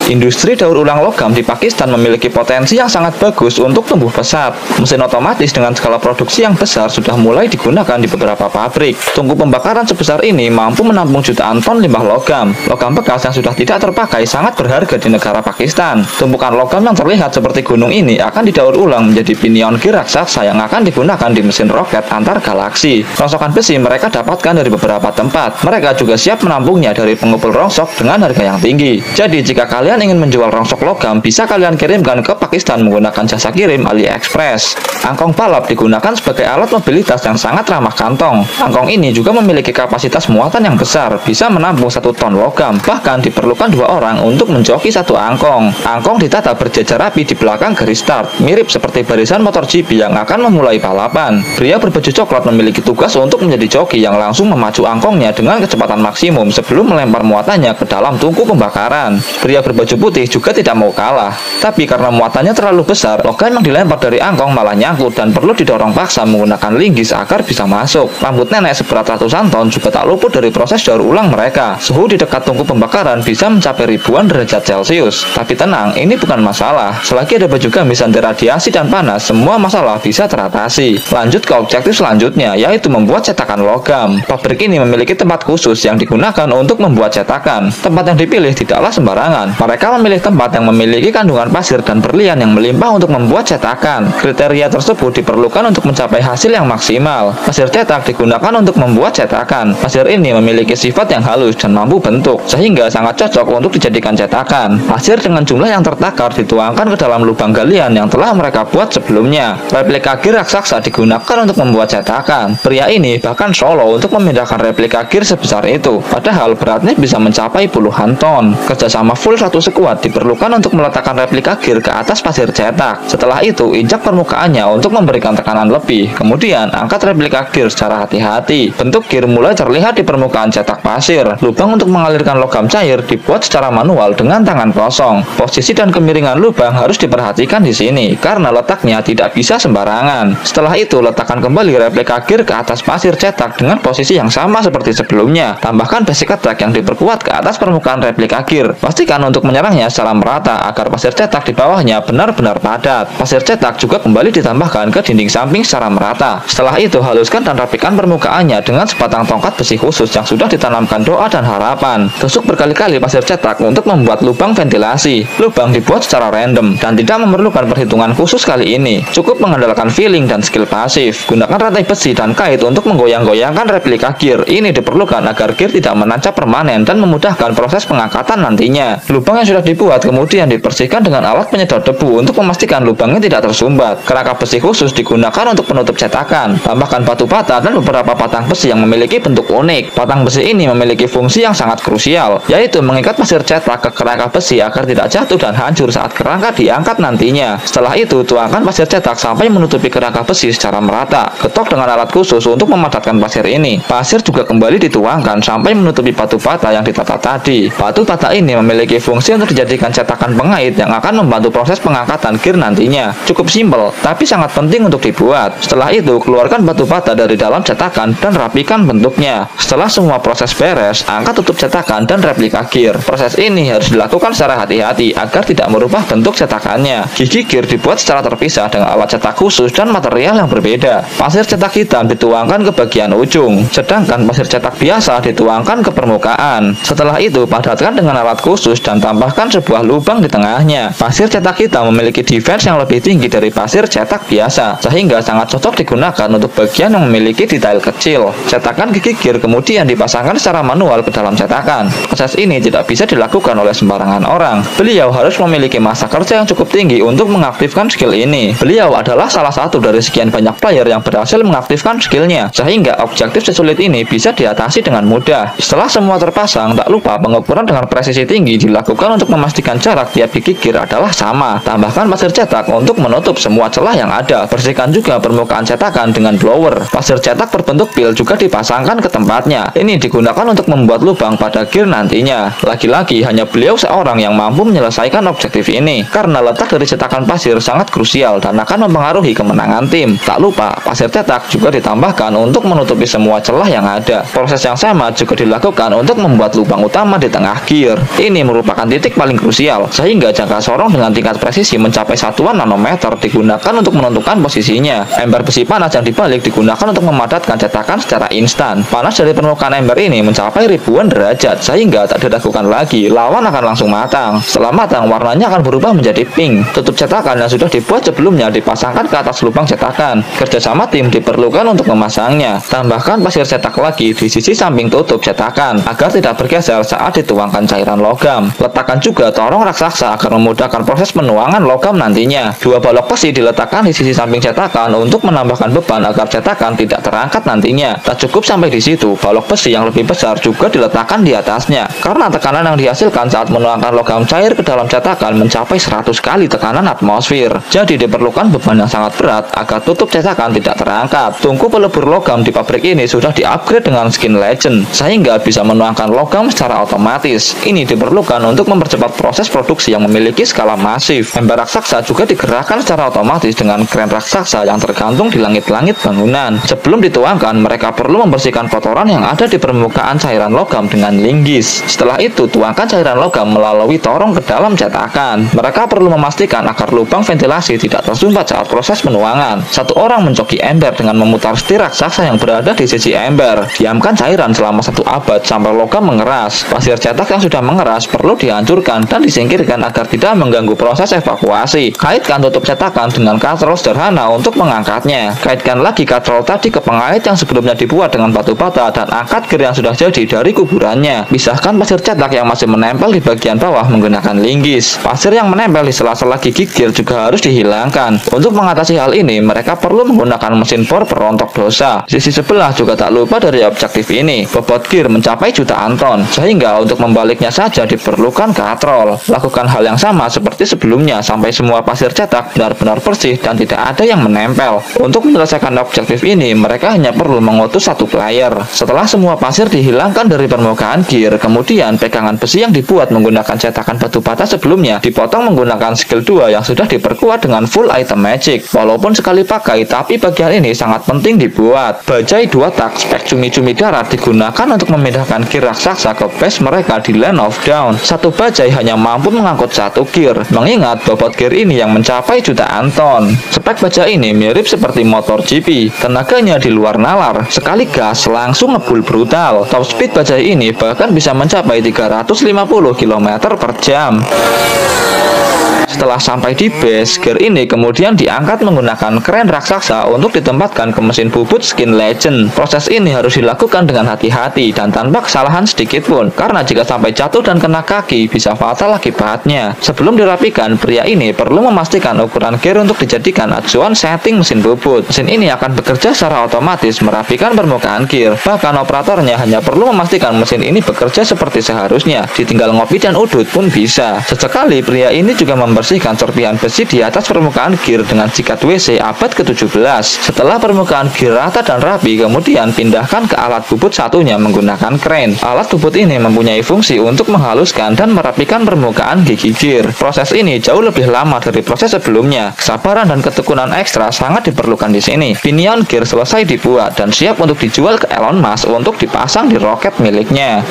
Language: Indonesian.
Industri daur ulang logam di Pakistan memiliki potensi yang sangat bagus untuk tumbuh pesat. Mesin otomatis dengan skala produksi yang besar sudah mulai digunakan di beberapa pabrik. Tungku pembakaran sebesar ini mampu menampung jutaan ton limbah logam. Logam bekas yang sudah tidak terpakai sangat berharga di negara Pakistan. Tumpukan logam yang terlihat seperti gunung ini akan didaur ulang menjadi pinion gear raksasa yang akan digunakan di mesin roket antar galaksi. Rongsokan besi mereka dapatkan dari beberapa tempat. Mereka juga siap menampungnya dari pengepul rongsok dengan harga yang tinggi. Jadi jika kalian ingin menjual rongsok logam, bisa kalian kirimkan ke Pakistan menggunakan jasa kirim AliExpress. Angkong balap digunakan sebagai alat mobilitas yang sangat ramah kantong. Angkong ini juga memiliki kapasitas muatan yang besar, bisa menampung 1 ton logam. Bahkan diperlukan 2 orang untuk menjoki satu angkong. Angkong ditata berjajar rapi di belakang garis start, mirip seperti barisan motor GP yang akan memulai balapan. Pria berbaju coklat memiliki tugas untuk menjadi joki yang langsung memacu angkongnya dengan kecepatan maksimum sebelum melempar muatannya ke dalam tungku pembakaran. Pria berbaju putih juga tidak mau kalah, tapi karena muatannya terlalu besar, logam yang dilempar dari angkong malah nyangkut dan perlu didorong paksa menggunakan linggis agar bisa masuk. Rambut nenek seberat ratusan ton juga tak luput dari proses daur ulang mereka. Suhu di dekat tungku pembakaran bisa mencapai ribuan derajat Celcius. Tapi tenang, ini bukan masalah. Selagi ada baju gamis anti radiasi dan panas, semua masalah bisa teratasi. Lanjut ke objektif selanjutnya, yaitu membuat cetakan logam. Pabrik ini memiliki tempat khusus yang digunakan untuk membuat cetakan. Tempat yang dipilih tidaklah sembarangan. Mereka memilih tempat yang memiliki kandungan pasir dan berlian yang melimpah untuk membuat cetakan. Kriteria tersebut diperlukan untuk mencapai hasil yang maksimal. Pasir cetak digunakan untuk membuat cetakan. Pasir ini memiliki sifat yang halus dan mampu bentuk, sehingga sangat cocok untuk dijadikan cetakan. Pasir dengan jumlah yang tertakar dituangkan ke dalam lubang galian yang telah mereka buat sebelumnya. Replika gear raksasa digunakan untuk membuat cetakan. Pria ini bahkan solo untuk memindahkan replika gear sebesar itu, padahal beratnya bisa mencapai puluhan ton. Kerjasama full satu sekuat diperlukan untuk meletakkan replika gear ke atas pasir cetak. Setelah itu, injak permukaannya untuk memberikan tekanan lebih. Kemudian, angkat replika gear secara hati-hati. Bentuk gear mulai terlihat di permukaan cetak pasir. Lubang untuk mengalirkan logam cair dibuat secara manual dengan tangan kosong. Posisi dan kemiringan lubang harus diperhatikan di sini, karena letaknya tidak bisa sembarangan. Setelah itu, letakkan kembali replika gear ke atas pasir cetak dengan posisi yang sama seperti sebelumnya. Tambahkan basic attack yang diperkuat ke atas permukaan replika gear. Pastikan untuk menyerangnya secara merata agar pasir cetak di bawahnya benar-benar padat. Pasir cetak juga kembali ditambahkan ke dinding samping secara merata. Setelah itu, haluskan dan rapikan permukaannya dengan sebatang tongkat besi khusus yang sudah ditanamkan doa dan harapan. Tusuk berkali-kali pasir cetak untuk membuat lubang ventilasi. Lubang dibuat secara random dan tidak memerlukan perhitungan khusus kali ini. Cukup mengandalkan feeling dan skill pasif. Gunakan rantai besi dan kait untuk menggoyang-goyangkan replika gear. Ini diperlukan agar gear tidak menancap permanen dan memudahkan proses pengangkatan nantinya. Lubang yang sudah dibuat kemudian dibersihkan dengan alat penyedot debu untuk memastikan lubangnya tidak tersumbat. Kerangka besi khusus digunakan untuk penutup cetakan. Tambahkan batu bata dan beberapa patang besi yang memiliki bentuk unik. Patang besi ini memiliki fungsi yang sangat krusial, yaitu mengikat pasir cetak ke kerangka besi agar tidak jatuh dan hancur saat kerangka diangkat nantinya. Setelah itu, tuangkan pasir cetak sampai menutupi kerangka besi secara merata. Ketok dengan alat khusus untuk memadatkan pasir ini. Pasir juga kembali dituangkan sampai menutupi batu bata yang ditata tadi. Batu bata ini memiliki fungsi untuk dijadikan cetakan pengait yang akan membantu proses pengangkatan gear nantinya. Cukup simpel, tapi sangat penting untuk dibuat. Setelah itu, keluarkan batu bata dari dalam cetakan dan rapikan bentuknya. Setelah semua proses beres, angkat tutup cetakan dan replika gear. Proses ini harus dilakukan secara hati-hati agar tidak merubah bentuk cetakannya. Gigi gear dibuat secara terpisah dengan alat cetak khusus dan material yang berbeda. Pasir cetak hitam dituangkan ke bagian ujung, sedangkan pasir cetak biasa dituangkan ke permukaan. Setelah itu, padatkan dengan alat khusus dan tambahkan sebuah lubang di tengahnya. Pasir cetak hitam memiliki defense yang lebih tinggi dari pasir cetak biasa, sehingga sangat cocok digunakan untuk bagian yang memiliki detail kecil. Cetakan gigi gear kemudian dipasangkan secara manual ke dalam cetakan. Proses ini tidak bisa dilakukan oleh sembarangan orang. Beliau harus memiliki masa kerja yang cukup tinggi untuk mengaktifkan skill ini. Beliau adalah salah satu dari sekian banyak player yang berhasil mengaktifkan skillnya, sehingga objektif sesulit ini bisa diatasi dengan mudah. Setelah semua terpasang, tak lupa pengukuran dengan presisi tinggi dilakukan untuk memastikan jarak tiap gigi gear adalah sama. Tambahkan pasir cetak untuk menutup semua celah yang ada. Bersihkan juga permukaan cetakan dengan blower. Pasir cetak berbentuk pil juga dipasangkan ke tempatnya. Ini digunakan untuk membuat lubang pada gear nantinya. Lagi-lagi hanya beliau seorang yang mampu menyelesaikan objektif ini, karena letak dari cetakan pasir sangat krusial dan akan mempengaruhi kemenangan tim. Tak lupa, pasir cetak juga ditambahkan untuk menutupi semua celah yang ada. Proses yang sama juga dilakukan untuk membuat lubang utama di tengah gear. Ini merupakan titik paling krusial, sehingga jangka sorong dengan tingkat presisi mencapai satuan nanometer digunakan untuk menentukan posisinya. Ember besi panas yang dibalik digunakan untuk memadatkan cetakan secara instan. Panas dari permukaan ember ini mencapai ribuan derajat, sehingga tak diragukan lagi, lawan akan langsung matang. Setelah matang, warnanya akan berubah menjadi pink. Tutup cetakan yang sudah dibuat sebelumnya dipasangkan ke atas lubang cetakan. Kerjasama tim diperlukan untuk memasangnya. Tambahkan pasir cetak lagi di sisi samping tutup cetakan, agar tidak bergeser saat dituangkan cairan logam. Letakkan juga torong raksasa agar memudahkan proses penuangan logam nantinya. Dua balok besi diletakkan di sisi samping cetakan untuk menambahkan beban agar cetakan tidak terangkat nantinya. Tak cukup sampai di situ, balok besi yang lebih besar juga diletakkan di atasnya. Karena tekanan yang dihasilkan saat menuangkan logam cair ke dalam cetakan mencapai 100 kali tekanan atmosfer. Jadi diperlukan beban yang sangat berat agar tutup cetakan tidak terangkat. Tungku pelebur logam di pabrik ini sudah di-upgrade dengan skin legend, sehingga bisa menuangkan logam secara otomatis. Ini diperlukan untuk mempercepat proses produksi yang memiliki skala masif. Ember raksasa juga digerakkan secara otomatis dengan kren raksasa yang tergantung di langit-langit bangunan. Sebelum dituangkan, mereka perlu membersihkan kotoran yang ada di permukaan cairan logam dengan linggis. Setelah itu, tuangkan cairan logam melalui torong ke dalam cetakan. Mereka perlu memastikan agar lubang ventilasi tidak tersumbat saat proses penuangan. Satu orang mencoki ember dengan memutar setir raksasa yang berada di sisi ember. Diamkan cairan selama 1 abad sampai logam mengeras. Pasir cetak yang sudah mengeras perlu dihancurkan dan disingkirkan agar tidak mengganggu proses evakuasi. Kaitkan tutup cetakan dengan katrol sederhana untuk mengangkatnya. Kaitkan lagi katrol tadi ke pengait yang sebelumnya dibuat dengan batu bata dan angkat gear yang sudah jadi dari kuburannya. Pisahkan pasir cetak yang masih menempel di bagian bawah menggunakan linggis. Pasir yang menempel di sela-sela gigi gear juga harus dihilangkan. Untuk mengatasi hal ini, mereka perlu menggunakan mesin bor perontok dosa. Sisi sebelah juga tak lupa dari objektif ini. Bobot gear mencapai jutaan ton, sehingga untuk membaliknya saja diperlukan katrol. Lakukan hal yang sama seperti sebelumnya sampai semua pasir cetak benar-benar bersih dan tidak ada yang menempel. Untuk menyelesaikan objektif ini, mereka hanya perlu mengutus 1 player. Setelah semua pasir dihilangkan dari permukaan gear, kemudian pegangan besi yang dibuat menggunakan cetakan batu bata sebelumnya dipotong menggunakan skill 2 yang sudah diperkuat dengan full item magic. Walaupun sekali pakai, tapi bagian ini sangat penting dibuat. Bajai 2 tak spek cumi-cumi darat digunakan untuk memindahkan gear raksasa ke base mereka di Land of Dawn. Satu bajai hanya mampu mengangkut 1 gear, mengingat bobot gear ini yang mencapai jutaan ton. Spek bajai ini mirip seperti motor GP, tenaganya di luar nalar, sekali gas langsung ngebul brutal. Top speed bajai ini bahkan bisa mencapai 350 km per jam. Setelah sampai di base, gear ini kemudian diangkat menggunakan kren raksasa untuk ditempatkan ke mesin bubut skin legend. Proses ini harus dilakukan dengan hati-hati dan tanpa kesalahan sedikit pun, karena jika sampai jatuh dan kena kaki bisa fatal akibatnya. Sebelum dirapikan, pria ini perlu memastikan ukuran gear untuk dijadikan acuan setting mesin bubut. Mesin ini akan bekerja secara otomatis merapikan permukaan gear. Bahkan operatornya hanya perlu memastikan mesin ini bekerja seperti seharusnya. Ditinggal ngopi dan udut pun bisa. Sesekali pria ini juga membersihkan serpihan besi di atas permukaan gear dengan sikat WC abad ke-17. Setelah permukaan gear rata dan rapi, kemudian pindahkan ke alat bubut satunya menggunakan kren. Alat bubut ini mempunyai fungsi untuk menghaluskan dan merapikan permukaan gigi gear. Proses ini jauh lebih lama dari proses sebelumnya. Kesabaran dan ketekunan ekstra sangat diperlukan di sini. Pinion gear selesai dibuat dan siap untuk dijual ke Elon Musk untuk dipasang di roket miliknya.